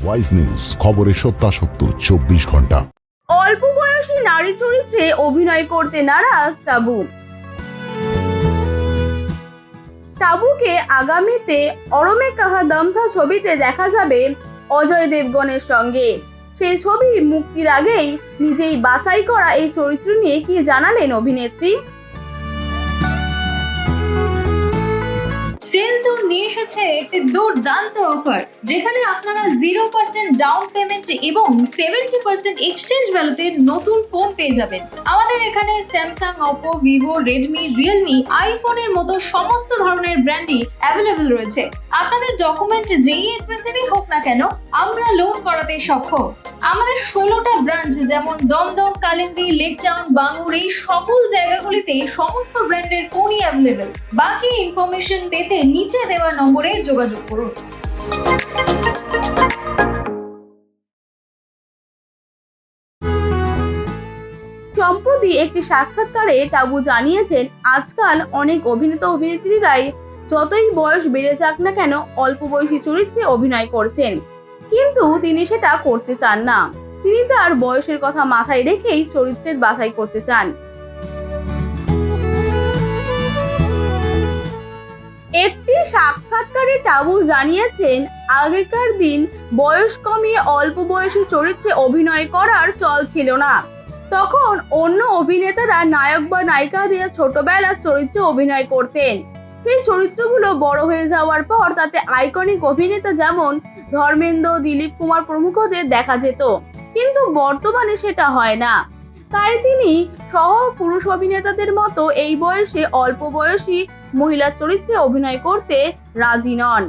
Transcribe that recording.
Wise news, খবরের সত্যাসত্য 24 ঘন্টা। অল্প বয়সী নারী চরিত্রে অভিনয় করতে নারাজ টাবু। টাবুকে আগামীতে অরমে কাহা দমথা ছবিতে দেখা যাবে অজয় দেবগনের সঙ্গে। সেই ছবি মুক্তির আগেই নিজেই বাছাই করা এই চরিত্র নিয়ে কি জানালেন অভিনেত্রী। সেলজোন নিয়ে এসেছে একটি দুর্দান্ত অফার, যেখানে আপনারা 0% ডাউন পেমেন্ট এবং 70% এক্সচেঞ্জ ভ্যালুতে নতুন ফোন পেয়ে যাবেন। আমাদের এখানে Samsung, Oppo, Vivo, Redmi, Realme, আইফোনের মতো সমস্ত ধরনের ব্র্যান্ডই অ্যাভেলেবল রয়েছে। আপনাদের ডকুমেন্ট যেই অ্যাড্রেসেরই হোক না কেন, আমরা লোন করাতে সক্ষম। আমাদের 16টা ব্রাঞ্চ, যেমন দমদম, কালিন্দী, লেক টাউন, বাঙ্গুর, এই সকল জায়গাগুলিতে সমস্ত ব্র্যান্ডের ফোনই অ্যাভেলেবল। বাকি ইনফরমেশন পেতে নিচে দেওয়া নম্বরে যোগাযোগ করুন। সম্প্রতি একটি সাক্ষাৎকারে টাবু জানিয়েছেন, আজকাল অনেক অভিনেতা অভিনেত্রীরাই যতই বয়স বেড়ে যাক না কেন অল্প বয়সী চরিত্রে অভিনয় করছেন, কিন্তু তিনি সেটা করতে চান না। তিনি তার বয়সের কথা মাথায় রেখেই চরিত্রের বাছাই করতে চান। একটি সাক্ষাৎকারে টাবু জানিয়েছেন, আগেকার দিন বয়স কমিয়ে অল্প বয়সী চরিত্রে অভিনয় করার চল ছিল না। তখন অন্য অভিনেতারা নায়ক বা নায়িকাদের ছোটবেলার চরিত্রে অভিনয় করতেন। সেই চরিত্রগুলো বড় হয়ে যাওয়ার পর তাতে আইকনিক অভিনেতা যেমন ধর্মেন্দ্র, দিলীপ কুমার প্রমুখদের দেখা যেত, কিন্তু বর্তমানে সেটা হয় না। তাই তিনি সহ পুরুষ অভিনেতাদের মতো এই বয়সে অল্প বয়সী মহিলা চরিত্রে অভিনয় করতে রাজি নন।